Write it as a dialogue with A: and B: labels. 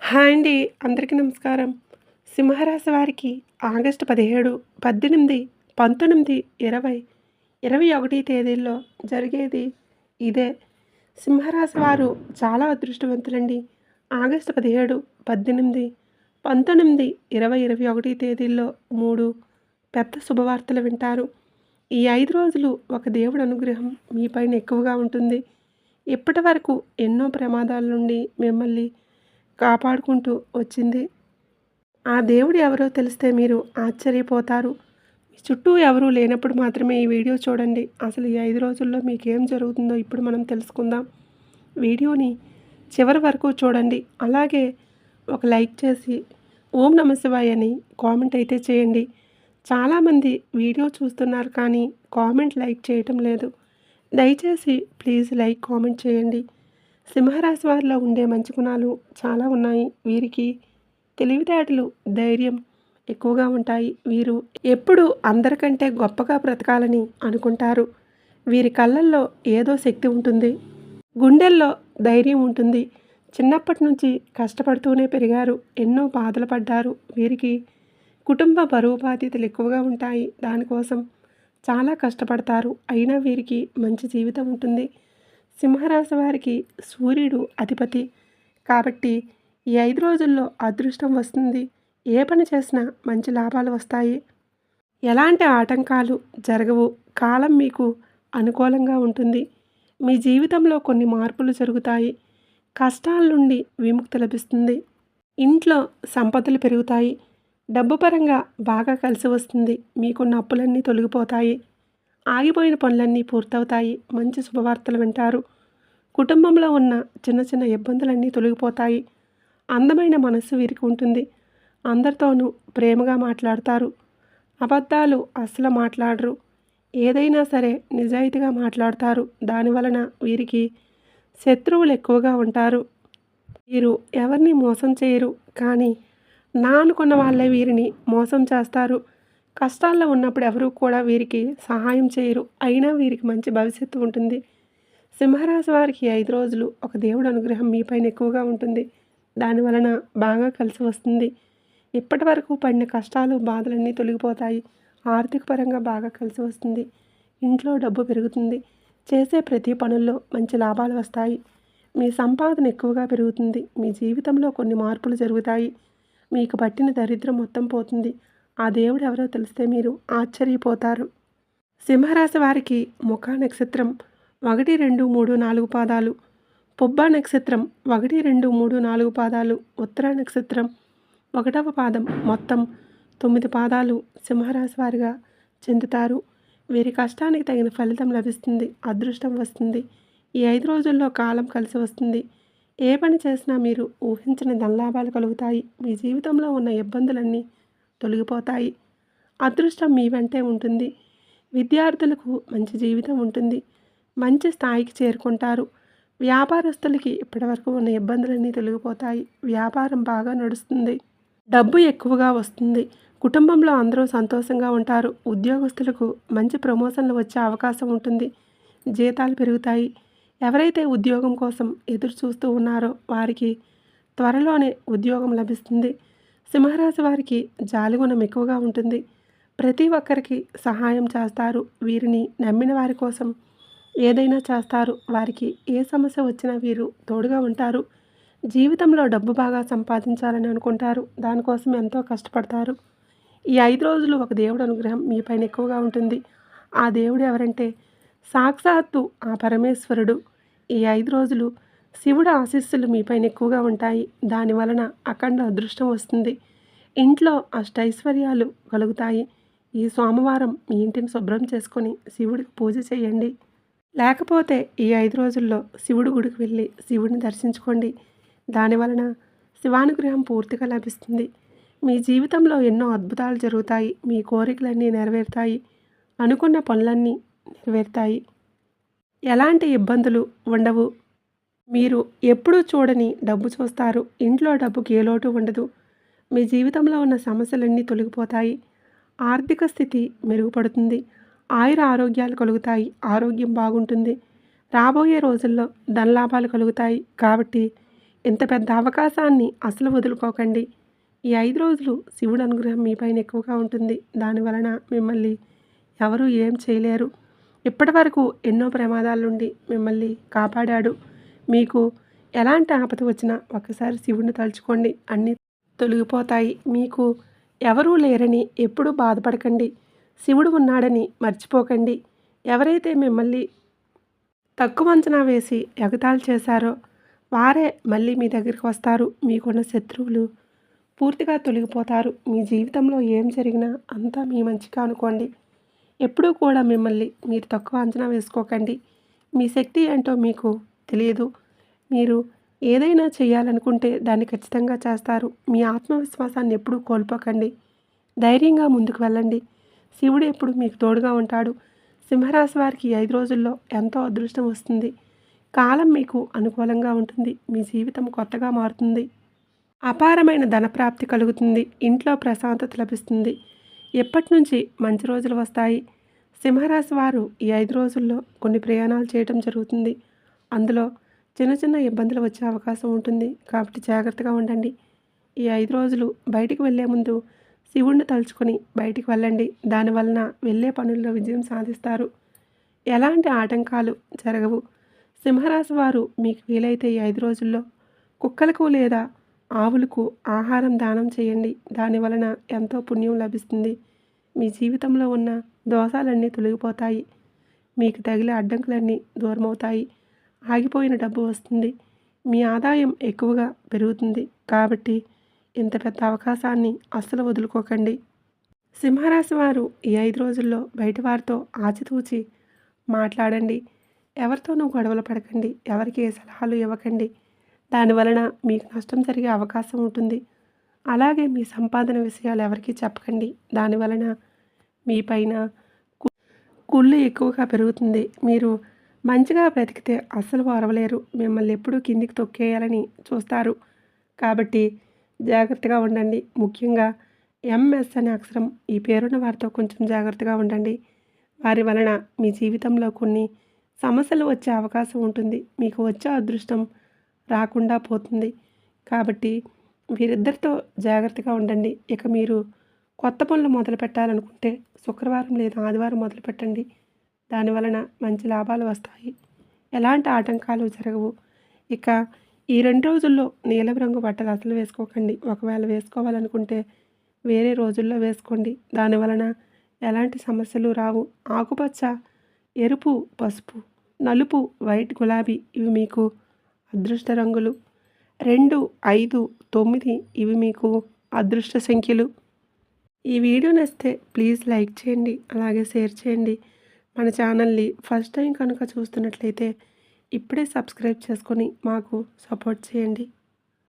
A: Hi అండి. అందరికీ నమస్కారం. సింహరాశి వారికి ఆగస్టు 17, 18, 19, 20, 21 తేదీల్లో జరిగేది ఇదే. సింహరాశి వారు చాలా అదృష్టవంతులండి. ఆగస్టు 17, 18, 19, 20, 21 తేదీల్లో 3 పెద్ద శుభవార్తలు వింటారు. ఈ 5 రోజులు ఒక దేవుడి అనుగ్రహం మీ పైన ఎక్కువగా ఉంటుంది. ఇప్పటివరకు ఎన్నో ప్రమాదాల నుండి మిమ్మల్ని కాపాడుకుంటూ వచ్చింది. ఆ దేవుడు ఎవరో తెలిస్తే మీరు ఆశ్చర్యపోతారు. మీ చుట్టూ ఎవరూ లేనప్పుడు మాత్రమే ఈ వీడియో చూడండి. అసలు ఈ 5 రోజుల్లో మీకేం జరుగుతుందో ఇప్పుడు మనం తెలుసుకుందాం. వీడియోని చివరి వరకు చూడండి. అలాగే ఒక లైక్ చేసి ఓం నమఃశివాయ అని కామెంట్ అయితే చేయండి. చాలామంది వీడియో చూస్తున్నారు కానీ కామెంట్ లైక్ చేయటం లేదు. దయచేసి ప్లీజ్ లైక్ కామెంట్ చేయండి. సింహరాశి వారిలో ఉండే మంచి గుణాలు చాలా ఉన్నాయి. వీరికి తెలివితేటలు, ధైర్యం ఎక్కువగా ఉంటాయి. వీరు ఎప్పుడు అందరికంటే గొప్పగా బ్రతకాలని అనుకుంటారు. వీరి కళ్ళల్లో ఏదో శక్తి ఉంటుంది. గుండెల్లో ధైర్యం ఉంటుంది. చిన్నప్పటి నుంచి కష్టపడుతూనే పెరిగారు. ఎన్నో బాధలు పడ్డారు. వీరికి కుటుంబ బరువు బాధ్యతలు ఎక్కువగా ఉంటాయి. దానికోసం చాలా కష్టపడతారు. అయినా వీరికి మంచి జీవితం ఉంటుంది. సింహరాశి వారికి సూర్యుడు అధిపతి కాబట్టి ఈ 5 రోజుల్లో అదృష్టం వస్తుంది. ఏ పని చేసినా మంచి లాభాలు వస్తాయి. ఎలాంటి ఆటంకాలు జరగవు. కాలం మీకు అనుకూలంగా ఉంటుంది. మీ జీవితంలో కొన్ని మార్పులు జరుగుతాయి. కష్టాల నుండి విముక్తి లభిస్తుంది. ఇంట్లో సంపదలు పెరుగుతాయి. డబ్బు పరంగా బాగా కలిసి వస్తుంది. మీకున్న అప్పులన్నీ తొలగిపోతాయి. ఆగిపోయిన పనులన్నీ పూర్తవుతాయి. మంచి శుభవార్తలు వింటారు. కుటుంబంలో ఉన్న చిన్న చిన్న ఇబ్బందులన్నీ తొలగిపోతాయి. అందమైన మనస్సు వీరికి ఉంటుంది. అందరితోనూ ప్రేమగా మాట్లాడతారు. అబద్ధాలు అస్సలు మాట్లాడరు. ఏదైనా సరే నిజాయితీగా మాట్లాడతారు. దానివలన వీరికి శత్రువులు ఎక్కువగా ఉంటారు. వీరు ఎవరిని మోసం చేయరు. కానీ నా అనుకున్న వాళ్ళే వీరిని మోసం చేస్తారు. కష్టాల్లో ఉన్నప్పుడు ఎవరూ కూడా వీరికి సహాయం చేయరు. అయినా వీరికి మంచి భవిష్యత్తు ఉంటుంది. సింహరాశి వారికి 5 రోజులు ఒక దేవుడి అనుగ్రహం మీ పైన ఎక్కువగా ఉంటుంది. దానివలన బాగా కలిసి వస్తుంది. ఇప్పటి వరకు పడిన కష్టాలు, బాధలన్నీ తొలగిపోతాయి. ఆర్థిక పరంగా బాగా కలిసి వస్తుంది. ఇంట్లో డబ్బు పెరుగుతుంది. చేసే ప్రతి పనుల్లో మంచి లాభాలు వస్తాయి. మీ సంపాదన ఎక్కువగా పెరుగుతుంది. మీ జీవితంలో కొన్ని మార్పులు జరుగుతాయి. మీకు పట్టిన దరిద్రం మొత్తం పోతుంది. ఆ దేవుడు ఎవరో తెలిస్తే మీరు ఆశ్చర్యపోతారు. సింహరాశి వారికి ముఖ నక్షత్రం 1, 2, 3, 4 పాదాలు, పుబ్బ నక్షత్రం 1, 2, 3, 4 పాదాలు, ఉత్తర నక్షత్రం 1వ పాదం, మొత్తం 9 పాదాలు సింహరాశి వారిగా చెందుతారు. వీరి కష్టానికి తగిన ఫలితం లభిస్తుంది. అదృష్టం వస్తుంది. ఈ 5 రోజుల్లో కాలం కలిసి వస్తుంది. ఏ పని చేసినా మీరు ఊహించిన ధనలాభాలు కలుగుతాయి. మీ జీవితంలో ఉన్న ఇబ్బందులన్నీ తొలగిపోతాయి. అదృష్టం మీ వెంటే ఉంటుంది. విద్యార్థులకు మంచి జీవితం ఉంటుంది. మంచి స్థాయికి చేరుకుంటారు. వ్యాపారస్తులకి ఇప్పటివరకు ఉన్న ఇబ్బందులన్నీ తొలగిపోతాయి. వ్యాపారం బాగా నడుస్తుంది. డబ్బు ఎక్కువగా వస్తుంది. కుటుంబంలో అందరూ సంతోషంగా ఉంటారు. ఉద్యోగస్తులకు మంచి ప్రమోషన్లు వచ్చే అవకాశం ఉంటుంది. జీతాలు పెరుగుతాయి. ఎవరైతే ఉద్యోగం కోసం ఎదురు చూస్తూ ఉన్నారో వారికి త్వరలోనే ఉద్యోగం లభిస్తుంది. సింహరాశి వారికి జాలిగుణం ఎక్కువగా ఉంటుంది. ప్రతి ఒక్కరికి సహాయం చేస్తారు. వీరిని నమ్మిన వారి కోసం ఏదైనా చేస్తారు. వారికి ఏ సమస్య వచ్చినా వీరు తోడుగా ఉంటారు. జీవితంలో డబ్బు బాగా సంపాదించాలని అనుకుంటారు. దానికోసం ఎంతో కష్టపడతారు. ఈ 5 రోజులు ఒక దేవుడి అనుగ్రహం మీ పైన ఎక్కువగా ఉంటుంది. ఆ దేవుడు ఎవరంటే సాక్షాత్తు ఆ పరమేశ్వరుడు. ఈ 5 రోజులు శివుడు ఆశీస్సులు మీ పైన ఎక్కువగా ఉంటాయి. దానివలన అఖండ అదృష్టం వస్తుంది. ఇంట్లో అష్టైశ్వర్యాలు కలుగుతాయి. ఈ సోమవారం మీ ఇంటిని శుభ్రం చేసుకొని శివుడికి పూజ చేయండి. లేకపోతే ఈ 5 రోజుల్లో శివుడి గుడికి వెళ్ళి శివుడిని దర్శించుకోండి. దానివలన శివానుగ్రహం పూర్తిగా లభిస్తుంది. మీ జీవితంలో ఎన్నో అద్భుతాలు జరుగుతాయి. మీ కోరికలన్నీ నెరవేరుతాయి. అనుకున్న పనులన్నీ నెరవేరుతాయి. ఎలాంటి ఇబ్బందులు ఉండవు. మీరు ఎప్పుడూ చూడని డబ్బు చూస్తారు. ఇంట్లో డబ్బుకి ఏ లోటు ఉండదు. మీ జీవితంలో ఉన్న సమస్యలన్నీ తొలగిపోతాయి. ఆర్థిక స్థితి మెరుగుపడుతుంది. ఆయుర ఆరోగ్యాలు కలుగుతాయి. ఆరోగ్యం బాగుంటుంది. రాబోయే రోజుల్లో ధనలాభాలు కలుగుతాయి. కాబట్టి ఇంత పెద్ద అవకాశాన్ని అసలు వదులుకోకండి. ఈ 5 రోజులు శివుడి అనుగ్రహం మీ పైన ఎక్కువగా ఉంటుంది. దానివలన మిమ్మల్ని ఎవరు ఏం చేయలేరు. ఇప్పటివరకు ఎన్నో ప్రమాదాల నుండి మిమ్మల్ని కాపాడాడు. మీకు ఎలాంటి ఆపద వచ్చినా ఒక్కసారి శివుడిని తలుచుకోండి, అన్నీ తొలగిపోతాయి. మీకు ఎవరూ లేరని ఎప్పుడూ బాధపడకండి. శివుడు ఉన్నాడని మర్చిపోకండి. ఎవరైతే మిమ్మల్ని తక్కువ అంచనా వేసి ఎగతాళి చేశారో వారే మళ్ళీ మీ దగ్గరికి వస్తారు. మీకున్న శత్రువులు పూర్తిగా తొలగిపోతారు. మీ జీవితంలో ఏం జరిగినా అంతా మీ మంచిగా అనుకోండి. ఎప్పుడూ కూడా మిమ్మల్ని మీరు తక్కువ అంచనా వేసుకోకండి. మీ శక్తి ఏంటో మీకు తెలియదు. మీరు ఏదైనా చేయాలనుకుంటే దాన్ని ఖచ్చితంగా చేస్తారు. మీ ఆత్మవిశ్వాసాన్ని ఎప్పుడూ కోల్పోకండి. ధైర్యంగా ముందుకు వెళ్ళండి. శివుడు ఎప్పుడు మీకు తోడుగా ఉంటాడు. సింహరాశి వారికి 5 రోజుల్లో ఎంతో అదృష్టం వస్తుంది. కాలం మీకు అనుకూలంగా ఉంటుంది. మీ జీవితం కొత్తగా మారుతుంది. అపారమైన ధనప్రాప్తి కలుగుతుంది. ఇంట్లో ప్రశాంతత లభిస్తుంది. ఎప్పటి నుంచి మంచి రోజులు వస్తాయి. సింహరాశి వారు ఈ 5 రోజుల్లో కొన్ని ప్రయాణాలు చేయటం జరుగుతుంది. అందులో చిన్న చిన్న ఇబ్బందులు వచ్చే అవకాశం ఉంటుంది. కాబట్టి జాగ్రత్తగా ఉండండి. ఈ 5 రోజులు బయటికి వెళ్ళే ముందు శివుణ్ణి తలుచుకొని బయటికి వెళ్ళండి. దానివలన వెళ్ళే పనుల్లో విజయం సాధిస్తారు. ఎలాంటి ఆటంకాలు జరగవు. సింహరాశి వారు మీకు వీలైతే ఈ 5 రోజుల్లో కుక్కలకు లేదా ఆవులకు ఆహారం దానం చేయండి. దానివలన ఎంతో పుణ్యం లభిస్తుంది. మీ జీవితంలో ఉన్న దోషాలన్నీ తొలగిపోతాయి. మీకు తగిలే అడ్డంకులన్నీ దూరమవుతాయి. ఆగిపోయిన డబ్బు వస్తుంది. మీ ఆదాయం ఎక్కువగా పెరుగుతుంది. కాబట్టి ఇంత పెద్ద అవకాశాన్ని అస్సలు వదులుకోకండి. సింహరాశి వారు ఈ 5 రోజుల్లో బయట వారితో ఆచితూచి మాట్లాడండి. ఎవరితోనూ గొడవలు పడకండి. ఎవరికి ఏ సలహాలు ఇవ్వకండి. దానివలన మీకు నష్టం జరిగే అవకాశం ఉంటుంది. అలాగే మీ సంపాదన విషయాలు ఎవరికీ చెప్పకండి. దానివలన మీ పైన కుళ్ళు ఎక్కువగా పెరుగుతుంది. మీరు మంచిగా బ్రతికితే అస్సలు ఓర్వలేరు. మిమ్మల్ని ఎప్పుడూ కిందికి తొక్కేయాలని చూస్తారు. కాబట్టి జాగ్రత్తగా ఉండండి. ముఖ్యంగా ఎంఎస్ అనే అక్షరం ఈ పేరున్న వారితో కొంచెం జాగ్రత్తగా ఉండండి. వారి వలన మీ జీవితంలో కొన్ని సమస్యలు వచ్చే అవకాశం ఉంటుంది. మీకు వచ్చే అదృష్టం రాకుండా పోతుంది. కాబట్టి వీరిద్దరితో జాగ్రత్తగా ఉండండి. ఇక మీరు కొత్త పనులు మొదలు పెట్టాలనుకుంటే శుక్రవారం లేదా ఆదివారం మొదలు పెట్టండి. దానివలన మంచి లాభాలు వస్తాయి. ఎలాంటి ఆటంకాలు జరగవు. ఇక ఈ 2 రోజుల్లో నీలం రంగు బట్టలు అసలు వేసుకోకండి. ఒకవేళ వేసుకోవాలనుకుంటే వేరే రోజుల్లో వేసుకోండి. దానివలన ఎలాంటి సమస్యలు రావు. ఆకుపచ్చ, ఎరుపు, పసుపు, నలుపు, వైట్, గులాబీ ఇవి మీకు అదృష్ట రంగులు. 2, 5, 9 ఇవి మీకు అదృష్ట సంఖ్యలు. ఈ వీడియో నచ్చితే ప్లీజ్ లైక్ చేయండి. అలాగే షేర్ చేయండి. మన ఛానల్ని ఫస్ట్ టైం కనుక చూస్తున్నట్లయితే ఇప్పుడే సబ్స్క్రైబ్ చేసుకొని మాకు సపోర్ట్ చేయండి.